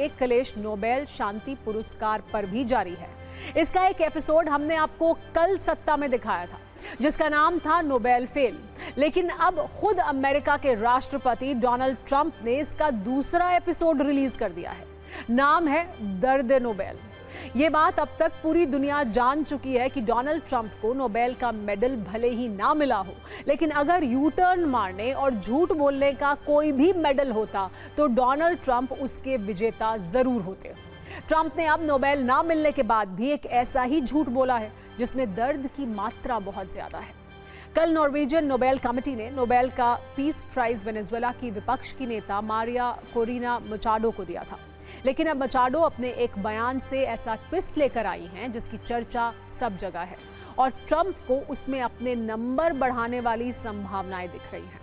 एक कलेश नोबेल शांति पुरस्कार पर भी जारी है। इसका एक एपिसोड हमने आपको कल सत्ता में दिखाया था, जिसका नाम था नोबेल फेल। लेकिन अब खुद अमेरिका के राष्ट्रपति डोनाल्ड ट्रंप ने इसका दूसरा एपिसोड रिलीज कर दिया है। नाम है दर्द नोबेल। ये बात अब तक पूरी दुनिया जान चुकी है कि डोनाल्ड ट्रंप को नोबेल का मेडल भले ही ना मिला हो, लेकिन अगर यू टर्न मारने और झूठ बोलने का कोई भी मेडल होता तो डोनाल्ड ट्रंप उसके विजेता जरूर होते। ट्रंप ने अब नोबेल ना मिलने के बाद भी एक ऐसा ही झूठ बोला है जिसमें दर्द की मात्रा बहुत ज्यादा है। कल नॉर्वेजियन नोबेल कमेटी ने नोबेल का पीस प्राइज वेनेजुएला की विपक्ष की नेता मारिया कोरिना मचाडो को दिया था, लेकिन अब मचाडो अपने एक बयान से ऐसा ट्विस्ट लेकर आई हैं जिसकी चर्चा सब जगह है और ट्रंप को उसमें अपने नंबर बढ़ाने वाली संभावनाएं दिख रही हैं।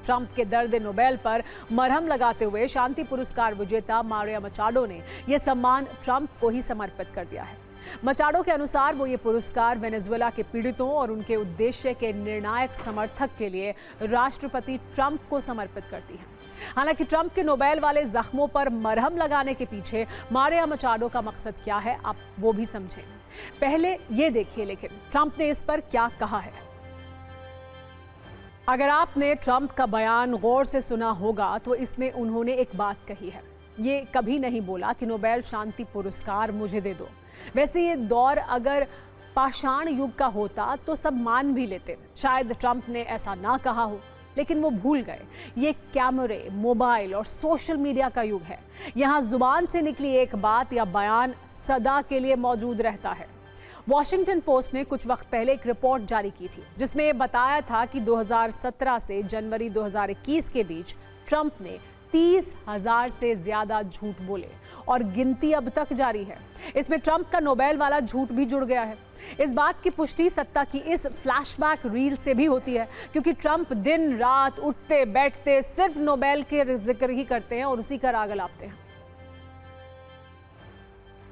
ट्रंप के दर्द नोबेल पर मरहम लगाते हुए शांति पुरस्कार विजेता मारिया मचाडो ने यह सम्मान ट्रंप को ही समर्पित कर दिया है। मचाडो के अनुसार वो ये पुरस्कार वेनेजुएला के पीड़ितों और उनके उद्देश्य के निर्णायक समर्थक के लिए राष्ट्रपति ट्रंप को समर्पित करती हैं। हालांकि ट्रंप के नोबेल वाले जख्मों पर मरहम लगाने के पीछे मारिया मचाडो का मकसद क्या है, आप वो भी समझें। पहले ये देखिए लेकिन ट्रंप ने इस पर क्या कहा है। अगर आपने ट्रंप का बयान गौर से सुना होगा तो इसमें उन्होंने एक बात कही है। ये कभी नहीं बोला कि नोबेल शांति पुरस्कार मुझे दे दो। वैसे ये दौर अगर पाषाण युग का होता तो सब मान भी लेते। शायद ट्रंप ने ऐसा ना कहा हो, लेकिन वो भूल गए ये कैमरे, मोबाइल और सोशल मीडिया का युग है। यहाँ जुबान से निकली एक बात या बयान सदा के लिए मौजूद रहता है। वॉशिंगटन पोस्ट ने कुछ वक्त पहले एक रिपोर्ट जारी की थी जिसमें यह बताया था कि 2017 से जनवरी 2021 के बीच ट्रंप ने 30,000 से ज्यादा झूठ बोले और गिनती अब तक जारी है। इसमें ट्रंप का नोबेल वाला झूठ भी जुड़ गया है। इस बात की पुष्टि सत्ता की इस फ्लैशबैक रील से भी होती है, क्योंकि ट्रंप दिन रात उठते बैठते सिर्फ नोबेल के जिक्र ही करते हैं और उसी का राग अलापते हैं।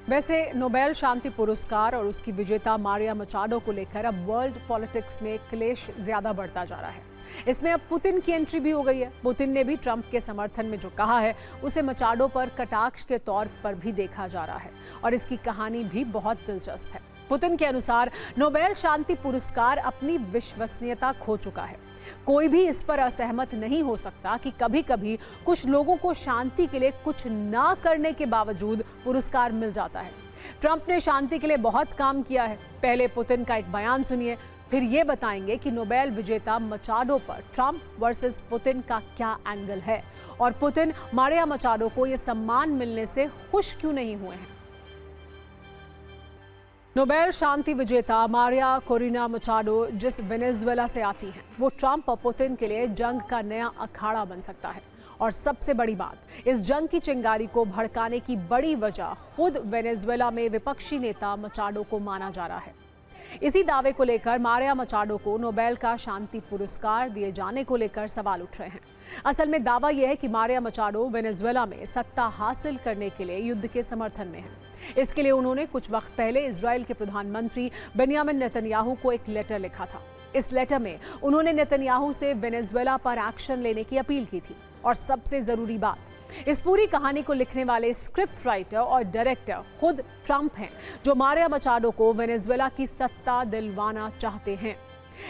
वैसे नोबेल शांति पुरस्कार और उसकी विजेता मारिया मचाडो को लेकर अब वर्ल्ड पॉलिटिक्स में क्लेश ज्यादा बढ़ता जा रहा है। इसमें अब पुतिन की एंट्री भी हो गई है। पुतिन ने भी ट्रंप के समर्थन में जो कहा है उसे मचाडो पर कटाक्ष के तौर पर भी देखा जा रहा है और इसकी कहानी भी बहुत दिलचस्प है। पुतिन के अनुसार नोबेल शांति पुरस्कार अपनी विश्वसनीयता खो चुका है। कोई भी इस पर असहमत नहीं हो सकता कि कभी-कभी कुछ लोगों को शांति के लिए कुछ ना करने के बावजूद पुरस्कार मिल जाता है। ट्रंप ने शांति के लिए बहुत काम किया है। पहले पुतिन का एक बयान सुनिए, फिर ये बताएंगे कि नोबेल विजेता मचाडो पर ट्रंप वर्सेस पुतिन का क्या एंगल है और पुतिन मारिया मचाडो को यह सम्मान मिलने से खुश क्यों नहीं हुए हैं। नोबेल शांति विजेता मारिया कोरिना मचाडो जिस वेनेजुएला से आती हैं, वो ट्रंप और पुतिन के लिए जंग का नया अखाड़ा बन सकता है। और सबसे बड़ी बात, इस जंग की चिंगारी को भड़काने की बड़ी वजह खुद वेनेजुएला में विपक्षी नेता मचाडो को माना जा रहा है। इसी दावे को लेकर मारिया मचाडो को नोबेल का शांति पुरस्कार दिए जाने को लेकर सवाल उठ रहे हैं। असल में दावा यह है कि मारिया मचाडो वेनेजुएला में सत्ता हासिल करने के लिए युद्ध के समर्थन में है। इसके लिए उन्होंने कुछ वक्त पहले इजराइल के प्रधानमंत्री बेंयामिन नेतन्याहू को एक लेटर लिखा था। इस लेटर में उन्होंने नेतन्याहू से वेनेजुएला पर एक्शन लेने की अपील की थी। और सबसे जरूरी बात, इस पूरी कहानी को लिखने वाले स्क्रिप्ट राइटर और डायरेक्टर खुद ट्रंप हैं, जो मारिया मचाडो को वेनेजुएला की सत्ता दिलवाना चाहते हैं।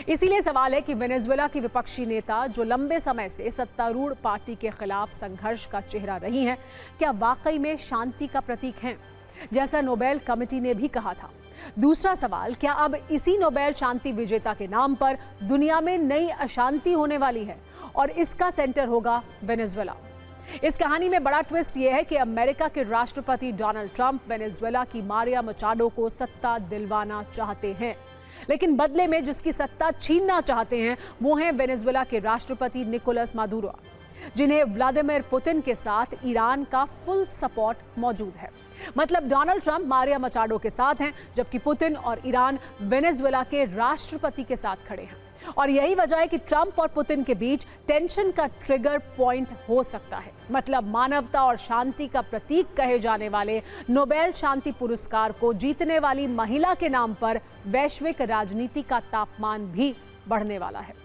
इसीलिए सवाल है कि वेनेजुएला की विपक्षी नेता जो लंबे समय से सत्तारूढ़ पार्टी के खिलाफ संघर्ष का चेहरा रही हैं, क्या वाकई में शांति का प्रतीक हैं, जैसा नोबेल कमेटी ने भी कहा था। दूसरा सवाल, क्या अब इसी नोबेल शांति विजेता के नाम पर दुनिया में नई अशांति होने वाली है और इसका सेंटर होगा वेनेजुएला। इस कहानी में बड़ा ट्विस्ट यह है कि अमेरिका के राष्ट्रपति डोनाल्ड ट्रंप वेनेजुएला की मारिया मचाडो को सत्ता दिलवाना चाहते हैं, लेकिन बदले में जिसकी सत्ता छीनना चाहते हैं वो हैं वेनेजुएला के राष्ट्रपति निकोलस मादुरो, जिन्हें व्लादिमीर पुतिन के साथ ईरान का फुल सपोर्ट मौजूद है। मतलब डोनाल्ड ट्रंप मारिया मचाडो के साथ हैं, जबकि पुतिन और ईरान वेनेजुएला के राष्ट्रपति के साथ खड़े हैं। और यही वजह है कि ट्रंप और पुतिन के बीच टेंशन का ट्रिगर पॉइंट हो सकता है। मतलब मानवता और शांति का प्रतीक कहे जाने वाले नोबेल शांति पुरस्कार को जीतने वाली महिला के नाम पर वैश्विक राजनीति का तापमान भी बढ़ने वाला है।